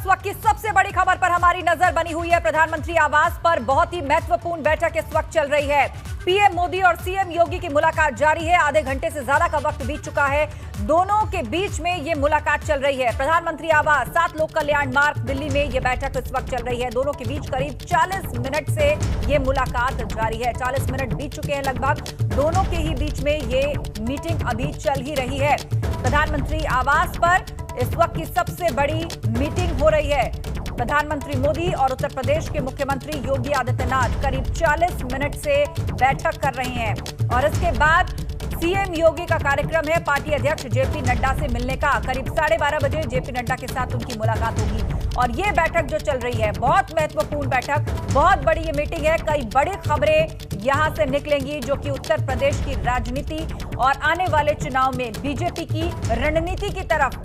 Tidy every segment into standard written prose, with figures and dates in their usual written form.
इस वक्त की सबसे बड़ी खबर पर हमारी नजर बनी हुई है। प्रधानमंत्री आवास पर बहुत ही महत्वपूर्ण बैठक इस वक्त चल रही है। पीएम मोदी और सीएम योगी की मुलाकात जारी है। आधे घंटे से ज्यादा का वक्त बीत चुका है। दोनों के बीच में ये मुलाकात चल रही है। प्रधानमंत्री आवास 7 लोक कल्याण मार्ग दिल्ली में ये बैठक इस वक्त चल रही है। दोनों के बीच करीब 40 मिनट से ये मुलाकात जारी है। 40 मिनट बीत चुके हैं लगभग। दोनों के ही बीच में ये मीटिंग अभी चल ही रही है। प्रधानमंत्री आवास पर इस वक्त की सबसे बड़ी मीटिंग हो रही है। प्रधानमंत्री मोदी और उत्तर प्रदेश के मुख्यमंत्री योगी आदित्यनाथ करीब 40 मिनट से बैठक कर रहे हैं और इसके बाद सीएम योगी का कार्यक्रम है पार्टी अध्यक्ष जेपी नड्डा से मिलने का। करीब 12:30 बजे जेपी नड्डा के साथ उनकी मुलाकात होगी और ये बैठक जो चल रही है बहुत महत्वपूर्ण बैठक, बहुत बड़ी ये मीटिंग है। कई बड़ी खबरें यहां से निकलेंगी जो कि उत्तर प्रदेश की राजनीति और आने वाले चुनाव में बीजेपी की रणनीति की तरफ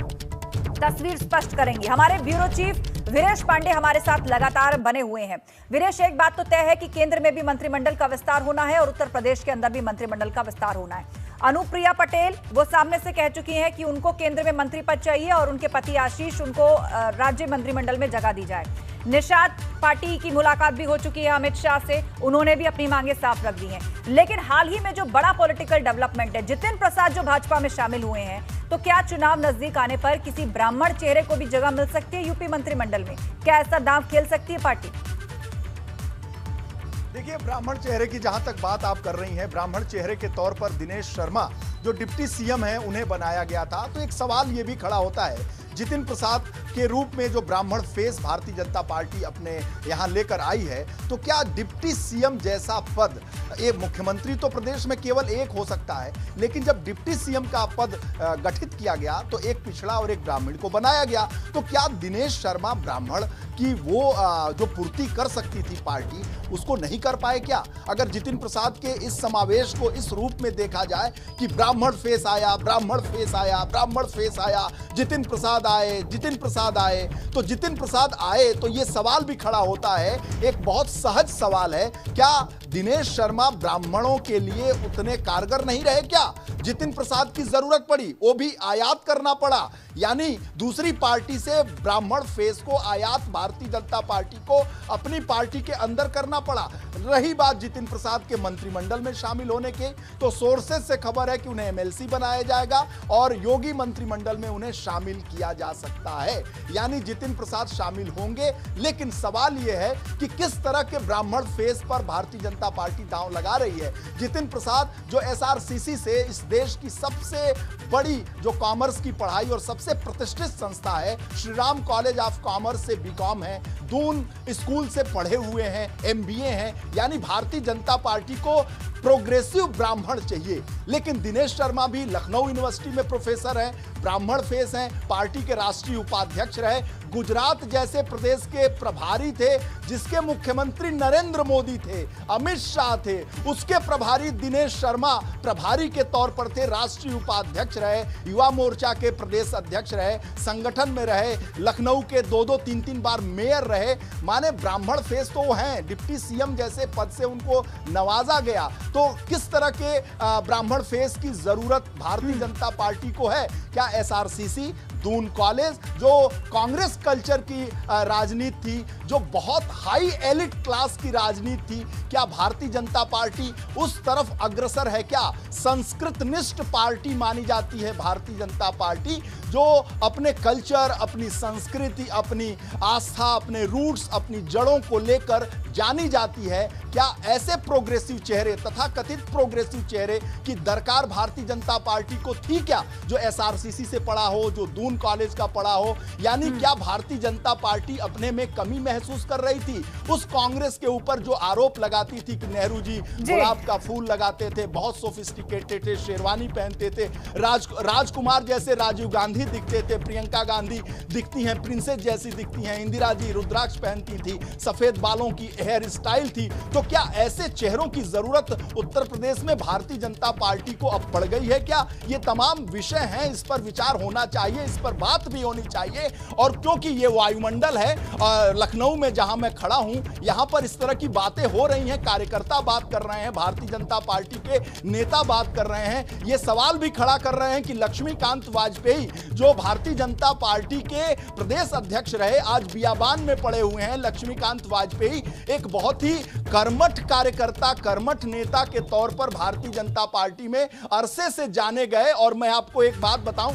तस्वीर स्पष्ट करेंगी। हमारे ब्यूरो चीफ वीरेश पांडे हमारे साथ लगातार बने हुए हैं। वीरेश, एक बात तो तय है कि केंद्र में भी मंत्रिमंडल का विस्तार होना है और उत्तर प्रदेश के अंदर भी मंत्रिमंडल का विस्तार होना है। अनुप्रिया पटेल वो सामने से कह चुकी हैं कि उनको केंद्र में मंत्री पद चाहिए और उनके पति आशीष उनको राज्य मंत्रिमंडल में जगह दी जाए। निषाद पार्टी की मुलाकात भी हो चुकी है अमित शाह से, उन्होंने भी अपनी मांगे साफ रख दी हैं। लेकिन हाल ही में जो बड़ा पॉलिटिकल डेवलपमेंट है, जितिन प्रसाद जो भाजपा में शामिल हुए हैं, तो क्या चुनाव नजदीक आने पर किसी ब्राह्मण चेहरे को भी जगह मिल सकती है यूपी मंत्रिमंडल में? क्या ऐसा दांव खेल सकती है पार्टी? देखिए, ब्राह्मण चेहरे की जहां तक बात आप कर रही हैं, ब्राह्मण चेहरे के तौर पर दिनेश शर्मा जो डिप्टी सीएम हैं उन्हें बनाया गया था। तो एक सवाल ये भी खड़ा होता है, जितिन प्रसाद के रूप में जो ब्राह्मण फेस भारतीय जनता पार्टी अपने यहां लेकर आई है, तो क्या डिप्टी सीएम जैसा पद, ये मुख्यमंत्री तो प्रदेश में केवल एक हो सकता है, लेकिन जब डिप्टी सीएम का पद गठित किया गया तो एक पिछड़ा और एक ब्राह्मण को बनाया गया। तो क्या दिनेश शर्मा ब्राह्मण की वो जो पूर्ति कर सकती थी पार्टी, उसको नहीं कर पाए क्या? अगर जितिन प्रसाद के इस समावेश को इस रूप में देखा जाए कि ब्राह्मण फेस आया, ब्राह्मण फेस आया, ब्राह्मण फेस आया, जितिन प्रसाद आए, जितिन प्रसाद आए, तो जितिन प्रसाद आए तो ये सवाल भी खड़ा होता है, एक बहुत सहज सवाल है, क्या दिनेश शर्मा ब्राह्मणों के लिए उतने कारगर नहीं रहे क्या? जितिन प्रसाद की जरूरत पड़ी, वो भी आयात करना पड़ा, यानी दूसरी पार्टी से ब्राह्मण फेस को आयात भारतीय जनता पार्टी को अपनी पार्टी के अंदर करना पड़ा। रही बात जितिन प्रसाद के मंत्रिमंडल में शामिल होने के, तो सोर्सेज से खबर है कि उन्हें एमएलसी बनाया जाएगा और योगी मंत्रिमंडल में उन्हें शामिल किया जा सकता है, यानी जितिन प्रसाद शामिल होंगे। लेकिन सवाल यह है कि किस तरह के ब्राह्मण फेस पर भारतीय जनता पार्टी दांव लगा रही है। जितिन प्रसाद जो एसआरसीसी से, इस देश की सबसे बड़ी जो कॉमर्स की पढ़ाई और सबसे प्रतिष्ठित संस्था है, Shri Ram college of commerce से बीकॉम है, दून स्कूल से पढ़े हुए हैं, एमबीए हैं, यानी भारतीय जनता पार्टी को प्रोग्रेसिव ब्राह्मण चाहिए। लेकिन दिनेश शर्मा भी लखनऊ यूनिवर्सिटी में प्रोफेसर हैं, ब्राह्मण फेस हैं, पार्टी के राष्ट्रीय उपाध्यक्ष रहे, गुजरात जैसे प्रदेश के प्रभारी थे जिसके मुख्यमंत्री नरेंद्र मोदी थे, अमित शाह थे, उसके प्रभारी दिनेश शर्मा प्रभारी के तौर पर थे, राष्ट्रीय उपाध्यक्ष रहे, युवा मोर्चा के प्रदेश अध्यक्ष रहे, संगठन में रहे, लखनऊ के 2-2, 3-3 बार मेयर रहे, माने ब्राह्मण फेस तो वो हैं। डिप्टी सीएम जैसे पद से उनको नवाजा गया, तो किस तरह के ब्राह्मण फेस की जरूरत भारतीय जनता पार्टी को है? क्या एसआरसीसी, दून कॉलेज जो कांग्रेस कल्चर की राजनीति थी, जो बहुत हाई एलिट क्लास की राजनीति थी, क्या भारतीय जनता पार्टी उस तरफ अग्रसर है क्या? संस्कृतनिष्ठ पार्टी मानी जाती है भारतीय जनता पार्टी, जो अपने कल्चर, अपनी संस्कृति, अपनी आस्था, अपने रूट्स, अपनी जड़ों को लेकर जानी जाती है। क्या ऐसे प्रोग्रेसिव चेहरे, तथा कथित प्रोग्रेसिव चेहरे की दरकार भारतीय जनता पार्टी को थी क्या, जो एसआरसीसी से पढ़ा हो, जो दून कॉलेज का पढ़ा हो? यानी क्या भारतीय जनता पार्टी अपने में कमी महसूस कर रही थी? उस कांग्रेस के ऊपर जो आरोप लगाती थी कि नेहरू जी गुलाब का फूल लगाते थे, बहुत सोफिस्टिकेटेड थे, शेरवानी पहनते थे, राजकुमार जैसे राजीव गांधी दिखते थे, प्रियंका गांधी दिखती हैं प्रिंसेस जैसी दिखती हैं, इंदिरा जी, रुद्रा रुद्राक्ष पहनती थी, सफेद बालों की हेयर स्टाइल थी, तो क्या ऐसे चेहरों की जरूरत उत्तर प्रदेश में भारतीय जनता पार्टी को अब पड़ गई है क्या? ये तमाम विषय हैं, इस पर विचार होना चाहिए, इस पर बात भी होनी चाहिए। और क्योंकि ये वायुमंडल है लखनऊ में जहां मैं खड़ा हूं, यहां पर इस तरह की बातें हो रही हैं, कार्यकर्ता बात कर रहे हैं, भारतीय जनता पार्टी के नेता बात कर रहे हैं, ये सवाल भी खड़ा कर रहे हैं कि लक्ष्मीकांत वाजपेयी जो भारतीय जनता पार्टी के प्रदेश अध्यक्ष रहे, आज बियाबान में पड़े हुए हैं। लक्ष्मीकांत वाजपेयी एक बहुत ही कर्मठ कार्यकर्ता, कर्मठ नेता के तौर पर भारतीय जनता पार्टी में अरसे से जाने गए। और मैं आपको एक बात बताऊं,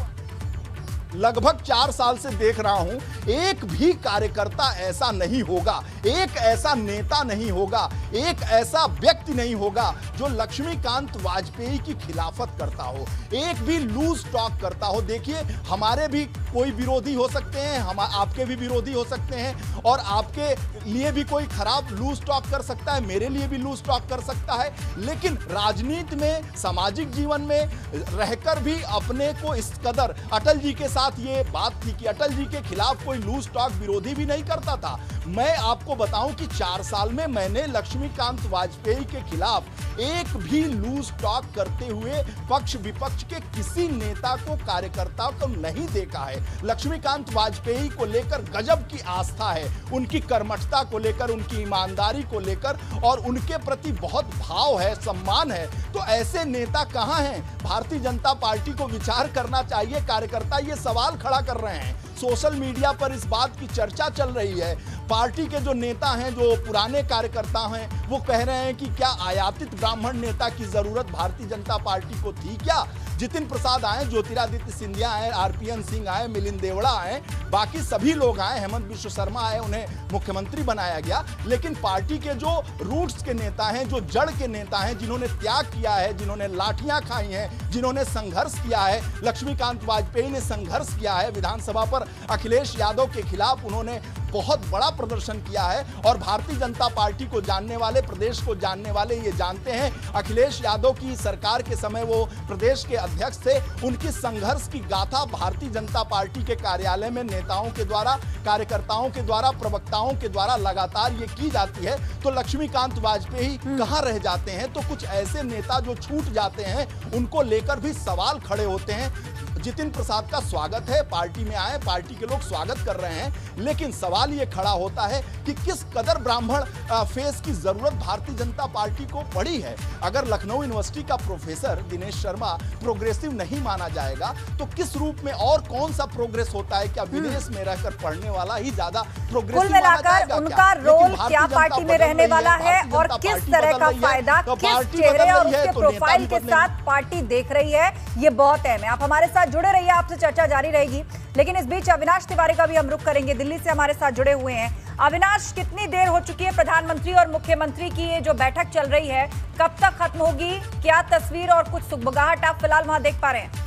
लगभग 4 साल से देख रहा हूं, एक भी कार्यकर्ता ऐसा नहीं होगा, एक ऐसा नेता नहीं होगा, एक ऐसा व्यक्ति नहीं होगा जो लक्ष्मीकांत वाजपेयी की खिलाफत करता हो, एक भी लूज टॉक करता हो। देखिए, हमारे भी कोई विरोधी हो सकते हैं, हम आपके भी विरोधी हो सकते हैं, और आपके लिए भी कोई खराब लूज टॉक कर सकता है, मेरे लिए भी लूज टॉक कर सकता है। लेकिन राजनीति में, सामाजिक जीवन में रहकर भी अपने को इस कदर, अटल जी के साथ ये बात थी कि अटल जी के खिलाफ कोई लूज टॉक विरोधी भी नहीं करता था। मैं आपको बताऊं कि 4 साल में मैंने लक्ष्मीकांत वाजपेयी के खिलाफ एक भी लूज टॉक करते हुए पक्ष विपक्ष के किसी नेता को, कार्यकर्ता को नहीं देखा है। लक्ष्मीकांत वाजपेयी को लेकर गजब की आस्था है, उनकी कर्मठता को लेकर, उनकी ईमानदारी को लेकर, और उनके प्रति बहुत भाव है, सम्मान है। तो ऐसे नेता कहां हैं? भारतीय जनता पार्टी को विचार करना चाहिए। कार्यकर्ता ये सवाल खड़ा कर रहे हैं, सोशल मीडिया पर इस बात की चर्चा चल रही है। पार्टी के जो नेता हैं, जो पुराने कार्यकर्ता हैं, वो कह रहे हैं कि क्या आयातित ब्राह्मण नेता की जरूरत भारतीय जनता पार्टी को थी क्या? जितिन प्रसाद आए, ज्योतिरादित्य सिंधिया आए, आरपीएन सिंह आए, मिलिंद देवड़ा आए, बाकी सभी लोग आए, हेमंत बिश्व शर्मा आए, उन्हें मुख्यमंत्री बनाया गया। लेकिन पार्टी के जो रूट्स के नेता हैं, जो जड़ के नेता हैं, जिन्होंने त्याग किया है, जिन्होंने लाठियां खाई हैं, जिन्होंने संघर्ष किया है, लक्ष्मीकांत वाजपेयी ने संघर्ष किया है विधानसभा पर अखिलेश यादव के खिलाफ, उन्होंने बहुत बड़ा प्रदर्शन किया है। और भारतीय जनता पार्टी को जानने वाले, प्रदेश को जानने वाले ये जानते हैं, अखिलेश यादव की सरकार के समय वो प्रदेश के अध्यक्ष थे, उनकी संघर्ष की गाथा भारतीय जनता पार्टी के कार्यालय में नेताओं के द्वारा, कार्यकर्ताओं के द्वारा, प्रवक्ताओं के द्वारा लगातार ये की जाती है। तो लक्ष्मीकांत वाजपेयी कहां रह जाते हैं? तो कुछ ऐसे नेता जो छूट जाते हैं, उनको लेकर भी सवाल खड़े होते हैं। जितिन प्रसाद का स्वागत है, पार्टी में आए, पार्टी के लोग स्वागत कर रहे हैं, लेकिन सवाल ये खड़ा होता है कि किस कदर ब्राह्मण फेस की जरूरत भारतीय जनता पार्टी को पड़ी है। अगर लखनऊ यूनिवर्सिटी का प्रोफेसर दिनेश शर्मा प्रोग्रेसिव नहीं माना जाएगा, तो किस रूप में और कौन सा प्रोग्रेस होता है? क्या विदेश में रहकर पढ़ने वाला ही ज्यादा प्रोग्रेसिव कुल मिलाकर उनका रोल क्या पार्टी में रहने वाला है, और किस तरह का फायदा किस चेहरे और उसके प्रोफाइल के साथ पार्टी देख रही है, ये बहुत अहम है। आप हमारे साथ जुड़े रहिए, आपसे चर्चा जारी रहेगी। लेकिन इस बीच अविनाश तिवारी का भी हम रुख करेंगे, दिल्ली से हमारे साथ जुड़े हुए हैं। अविनाश, कितनी देर हो चुकी है प्रधानमंत्री और मुख्यमंत्री की ये जो बैठक चल रही है, कब तक खत्म होगी? क्या तस्वीर और कुछ सुगबुगाहट आप फिलहाल वहां देख पा रहे हैं?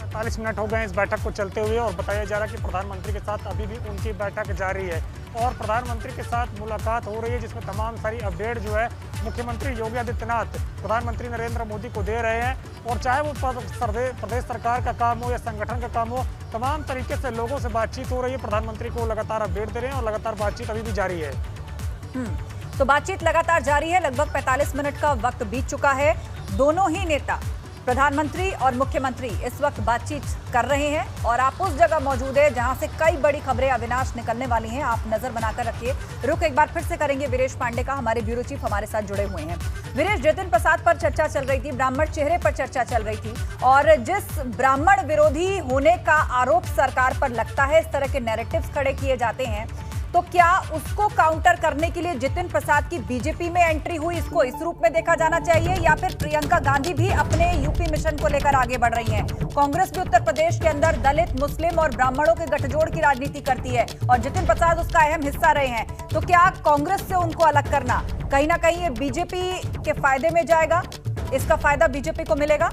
45 मिनट हो गए इस बैठक को चलते हुए, और बताया जा रहा है कि प्रधानमंत्री के साथ अभी भी उनकी बैठक जारी है और प्रधानमंत्री के साथ मुलाकात हो रही है, जिसमें तमाम सारी अपडेट जो है मुख्यमंत्री योगी आदित्यनाथ प्रधानमंत्री नरेंद्र मोदी को दे रहे हैं। और चाहे वो प्रदेश सरकार का काम हो या संगठन का काम हो, तमाम तरीके से लोगों से बातचीत हो रही है। प्रधानमंत्री को लगातार अपडेट दे रहे हैं और लगातार बातचीत अभी भी जारी है। तो बातचीत लगातार जारी है, लगभग 45 मिनट का वक्त बीत चुका है। दोनों ही नेता, प्रधानमंत्री और मुख्यमंत्री, इस वक्त बातचीत कर रहे हैं और आप उस जगह मौजूद है जहां से कई बड़ी खबरें अविनाश निकलने वाली हैं। आप नजर बनाकर रखिए। रुक एक बार फिर से करेंगे वीरेश पांडे का, हमारे ब्यूरो चीफ हमारे साथ जुड़े हुए हैं। वीरेश, जितिन प्रसाद पर चर्चा चल रही थी, ब्राह्मण चेहरे पर चर्चा चल रही थी, और जिस ब्राह्मण विरोधी होने का आरोप सरकार पर लगता है, इस तरह के नैरेटिव्स खड़े किए जाते हैं, तो क्या उसको काउंटर करने के लिए जितिन प्रसाद की बीजेपी में एंट्री हुई, इसको इस रूप में देखा जाना चाहिए, या फिर प्रियंका गांधी भी अपने यूपी मिशन को लेकर आगे बढ़ रही हैं? कांग्रेस भी उत्तर प्रदेश के अंदर दलित, मुस्लिम और ब्राह्मणों के गठजोड़ की राजनीति करती है और जितिन प्रसाद उसका अहम हिस्सा रहे हैं। तो क्या कांग्रेस से उनको अलग करना कहीं ना कहीं ये बीजेपी के फायदे में जाएगा? इसका फायदा बीजेपी को मिलेगा?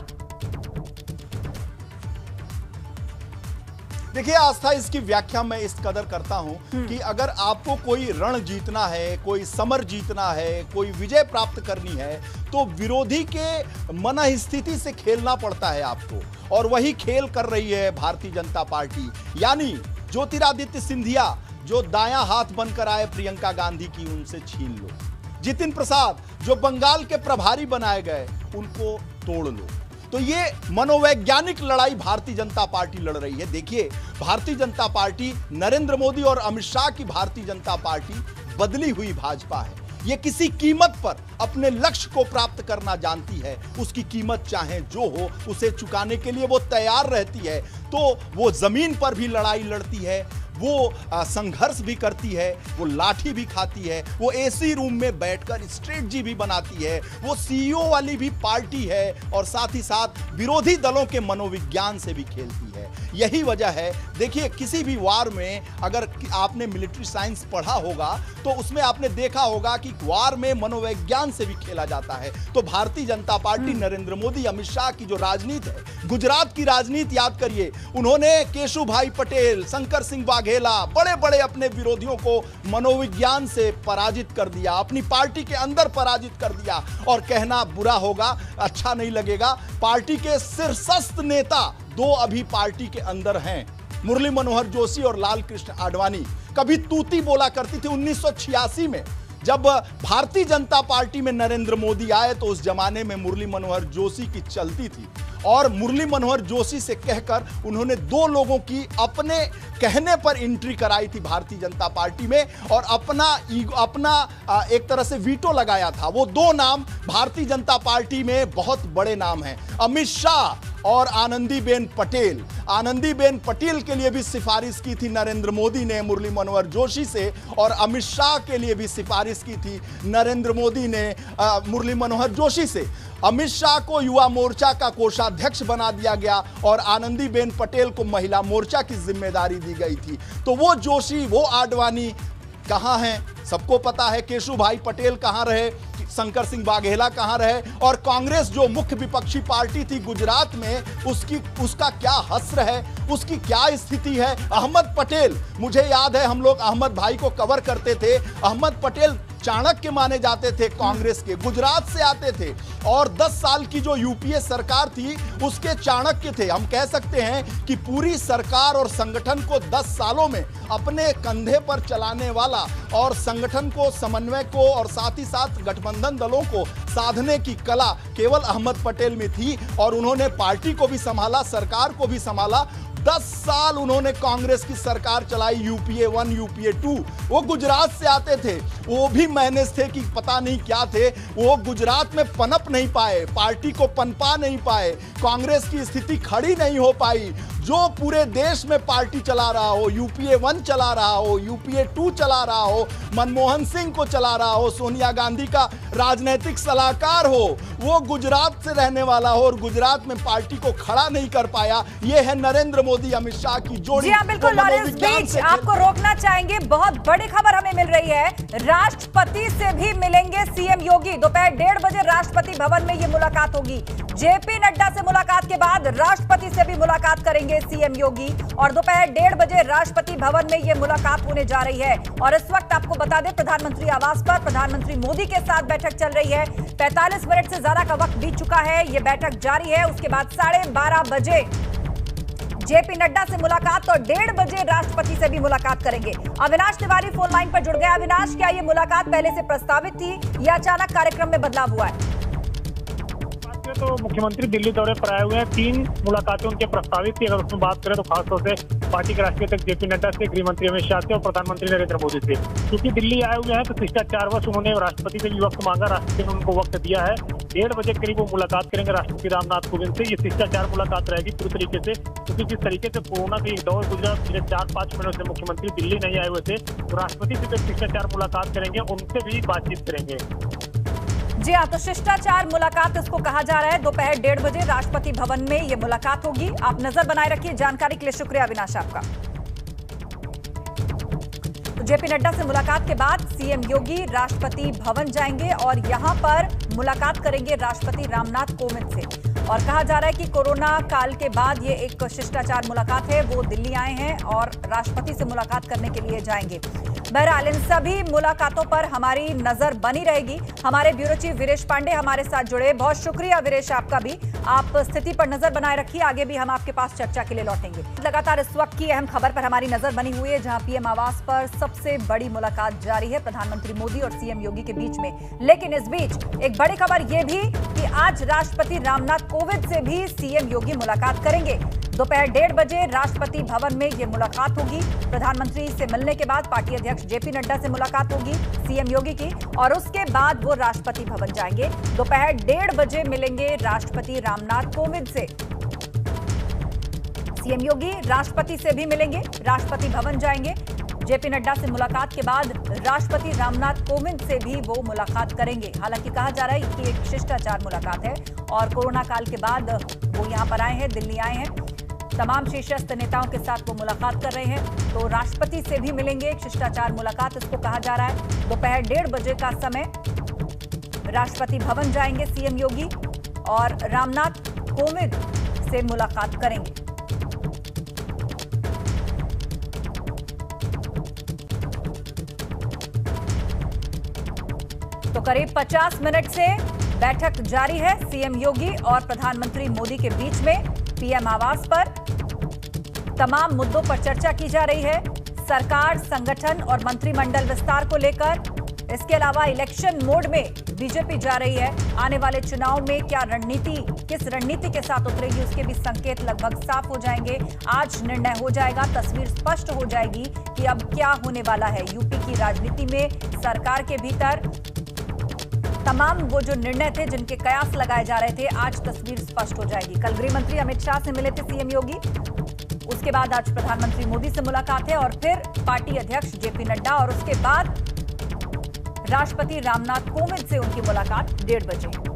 देखिए आस्था, इसकी व्याख्या मैं इस कदर करता हूं कि अगर आपको कोई रण जीतना है, कोई समर जीतना है, कोई विजय प्राप्त करनी है, तो विरोधी के मन स्थिति से खेलना पड़ता है आपको, और वही खेल कर रही है भारतीय जनता पार्टी। यानी ज्योतिरादित्य सिंधिया जो दायां हाथ बनकर आए प्रियंका गांधी की, उनसे छीन लो। जितिन प्रसाद जो बंगाल के प्रभारी बनाए गए, उनको तोड़ लो। तो ये मनोवैज्ञानिक लड़ाई भारतीय जनता पार्टी लड़ रही है। देखिए, भारतीय जनता पार्टी, नरेंद्र मोदी और अमित शाह की भारतीय जनता पार्टी बदली हुई भाजपा है। ये किसी कीमत पर अपने लक्ष्य को प्राप्त करना जानती है। उसकी कीमत चाहे जो हो, उसे चुकाने के लिए वो तैयार रहती है। तो वो जमीन पर भी लड़ाई लड़ती है, वो संघर्ष भी करती है, वो लाठी भी खाती है, वो एसी रूम में बैठकर स्ट्रेटजी भी बनाती है, वो सीईओ वाली भी पार्टी है, और साथ ही साथ विरोधी दलों के मनोविज्ञान से भी खेलती है। यही वजह है, देखिए किसी भी वार में अगर आपने मिलिट्री साइंस पढ़ा होगा तो उसमें आपने देखा होगा कि वार में मनोविज्ञान से भी खेला जाता है। तो भारतीय जनता पार्टी, नरेंद्र मोदी, अमित शाह की जो राजनीति है, गुजरात की राजनीति याद करिए, उन्होंने केशुभाई पटेल, शंकर सिंह वाघेला, बड़े बड़े अपने विरोधियों को मनोविज्ञान से पराजित कर दिया, अपनी पार्टी के अंदर पराजित कर दिया। और कहना बुरा होगा, अच्छा नहीं लगेगा, पार्टी के शीर्षस्थ नेता दो अभी पार्टी के अंदर हैं, मुरली मनोहर जोशी और लाल कृष्ण आडवाणी। कभी तूती बोला करती थी 1986 में, जब भारतीय जनता पार्टी में नरेंद्र मोदी आए तो उस जमाने में मुरली मनोहर जोशी की चलती थी, और मुरली मनोहर जोशी से कहकर उन्होंने दो लोगों की अपने कहने पर एंट्री कराई थी भारतीय जनता पार्टी में, और अपना एक तरह से वीटो लगाया था। वो दो नाम भारतीय जनता पार्टी में बहुत बड़े नाम हैं, अमित शाह और आनंदीबेन पटेल। आनंदीबेन पटेल के लिए भी सिफारिश की थी नरेंद्र मोदी ने मुरली मनोहर जोशी से, और अमित शाह के लिए भी सिफारिश की थी नरेंद्र मोदी ने मुरली मनोहर जोशी से। अमित शाह को युवा मोर्चा का कोषाध्यक्ष बना दिया गया और आनंदीबेन पटेल को महिला मोर्चा की जिम्मेदारी दी गई थी। तो वो जोशी, वो आडवाणी कहां हैं सबको पता है, केशुभाई पटेल कहां रहे, शंकर सिंह वाघेला कहां रहे, और कांग्रेस जो मुख्य विपक्षी पार्टी थी गुजरात में, उसका क्या हस्र है, उसकी क्या स्थिति है। अहमद पटेल, मुझे याद है हम लोग अहमद भाई को कवर करते थे, अहमद पटेल चाणक्य माने जाते थे कांग्रेस के, गुजरात से आते थे, और 10 साल की जो यूपीए सरकार थी उसके चाणक्य थे। हम कह सकते हैं कि पूरी सरकार और संगठन को 10 सालों में अपने कंधे पर चलाने वाला, और संगठन को, समन्वय को, और साथ ही साथ गठबंधन दलों को साधने की कला केवल अहमद पटेल में थी, और उन्होंने पार्टी को भी संभाला, सरकार को भी संभाला। 10 साल उन्होंने कांग्रेस की सरकार चलाई, यूपीए 1, यूपीए 2। वो गुजरात से आते थे, वो भी मैनेज थे कि पता नहीं क्या थे, वो गुजरात में पनप नहीं पाए, पार्टी को पनपा नहीं पाए, कांग्रेस की स्थिति खड़ी नहीं हो पाई। जो पूरे देश में पार्टी चला रहा हो, यूपीए 1 चला रहा हो, यूपीए 2 चला रहा हो, मनमोहन सिंह को चला रहा हो, सोनिया गांधी का राजनीतिक सलाहकार हो, वो गुजरात से रहने वाला हो, और गुजरात में पार्टी को खड़ा नहीं कर पाया। ये है नरेंद्र मोदी अमित शाह की जोड़ी। जी हाँ, बिल्कुल। लॉरेंस बीच आपको रोकना चाहेंगे, बहुत बड़ी खबर हमें मिल रही है, राष्ट्रपति से भी मिलेंगे सीएम योगी। दोपहर 1:30 बजे राष्ट्रपति भवन में ये मुलाकात होगी। जेपी नड्डा से मुलाकात के बाद राष्ट्रपति से भी मुलाकात करेंगे सीएम योगी, और दोपहर 1:30 बजे राष्ट्रपति भवन में यह मुलाकात होने जा रही है। और इस वक्त आपको बता दें, प्रधानमंत्री आवास पर प्रधानमंत्री मोदी के साथ बैठक चल रही है। 45 मिनट से ज्यादा का वक्त बीत चुका है, यह बैठक जारी है। उसके बाद 12:30 बजे जेपी नड्डा से मुलाकात, और 1:30 बजे राष्ट्रपति से भी मुलाकात करेंगे। अविनाश तिवारी फोन लाइन पर जुड़ गया। अविनाश, क्या यह मुलाकात पहले से प्रस्तावित थी या अचानक कार्यक्रम में बदलाव हुआ है? तो मुख्यमंत्री दिल्ली दौरे पर आए हुए हैं, 3 मुलाकातें उनके प्रस्तावित थी। अगर उसमें बात करें तो खासतौर से पार्टी के राष्ट्रीय अध्यक्ष जेपी नड्डा से, गृह मंत्री अमित शाह से, और प्रधानमंत्री नरेंद्र मोदी से। क्योंकि दिल्ली आए हुए हैं तो शिष्टाचारवश उन्होंने राष्ट्रपति से भी वक्त मांगा, राष्ट्रपति ने उनको वक्त दिया है। 1:30 बजे करीब वो मुलाकात करेंगे राष्ट्रपति रामनाथ कोविंद से। ये शिष्टाचार मुलाकात रहेगी पूरी तरीके से, क्योंकि जिस तरीके से कोरोना का एक दौर गुजरा, पिछले 4-5 महीनों से मुख्यमंत्री दिल्ली नहीं आए हुए थे, तो राष्ट्रपति से जो शिष्टाचार मुलाकात करेंगे उनसे भी बातचीत करेंगे। जी हाँ, तो शिष्टाचार मुलाकात इसको कहा जा रहा है। दोपहर 1:30 बजे राष्ट्रपति भवन में यह मुलाकात होगी। आप नजर बनाए रखिए। जानकारी के लिए शुक्रिया अविनाश आपका। तो जेपी नड्डा से मुलाकात के बाद सीएम योगी राष्ट्रपति भवन जाएंगे और यहां पर मुलाकात करेंगे राष्ट्रपति रामनाथ कोविंद से। और कहा जा रहा है कि कोरोना काल के बाद ये एक शिष्टाचार मुलाकात है। वो दिल्ली आए हैं और राष्ट्रपति से मुलाकात करने के लिए जाएंगे। बहरहाल इन सभी मुलाकातों पर हमारी नजर बनी रहेगी। हमारे ब्यूरो चीफ वीरेश पांडे हमारे साथ जुड़े। बहुत शुक्रिया वीरेश, आपका भी। आप स्थिति पर नजर बनाए रखिए, आगे भी हम आपके पास चर्चा के लिए लौटेंगे। लगातार इस वक्त की अहम खबर पर हमारी नजर बनी हुई है, जहां पीएम आवास पर सबसे बड़ी मुलाकात जारी है प्रधानमंत्री मोदी और सीएम योगी के बीच में। लेकिन इस बीच एक बड़ी खबर यह भी कि आज राष्ट्रपति रामनाथ कोविंद से भी सीएम योगी मुलाकात करेंगे। दोपहर 1:30 बजे राष्ट्रपति भवन में यह मुलाकात होगी। प्रधानमंत्री से मिलने के बाद पार्टी अध्यक्ष जेपी नड्डा से मुलाकात होगी सीएम योगी की, और उसके बाद वो राष्ट्रपति भवन जाएंगे। दोपहर 1:30 बजे मिलेंगे राष्ट्रपति रामनाथ कोविंद से। सीएम योगी राष्ट्रपति से भी मिलेंगे, राष्ट्रपति भवन जाएंगे। जेपी नड्डा से मुलाकात के बाद राष्ट्रपति रामनाथ कोविंद से भी वो मुलाकात करेंगे। हालांकि कहा जा रहा है कि एक शिष्टाचार मुलाकात है और कोरोना काल के बाद वो यहां पर आए हैं, दिल्ली आए हैं। तमाम शीर्षस्थ नेताओं के साथ वो मुलाकात कर रहे हैं, तो राष्ट्रपति से भी मिलेंगे। एक शिष्टाचार मुलाकात इसको कहा जा रहा है। दोपहर 1:30 बजे का समय राष्ट्रपति भवन जाएंगे सीएम योगी और रामनाथ कोविंद से मुलाकात करेंगे। तो करीब 50 मिनट से बैठक जारी है सीएम योगी और प्रधानमंत्री मोदी के बीच में। पीएम आवास पर तमाम मुद्दों पर चर्चा की जा रही है, सरकार, संगठन और मंत्रिमंडल विस्तार को लेकर। इसके अलावा इलेक्शन मोड में बीजेपी जा रही है। आने वाले चुनाव में क्या रणनीति, किस रणनीति के साथ उतरेगी, उसके भी संकेत लगभग साफ हो जाएंगे। आज निर्णय हो जाएगा, तस्वीर स्पष्ट हो जाएगी कि अब क्या होने वाला है यूपी की राजनीति में। सरकार के भीतर तमाम वो जो निर्णय थे, जिनके कयास लगाए जा रहे थे, आज तस्वीर स्पष्ट हो जाएगी। कल गृह मंत्री अमित शाह से मिले थे सीएम योगी, उसके बाद आज प्रधानमंत्री मोदी से मुलाकात है और फिर पार्टी अध्यक्ष जेपी नड्डा और उसके बाद राष्ट्रपति रामनाथ कोविंद से उनकी मुलाकात 1:30 बजे।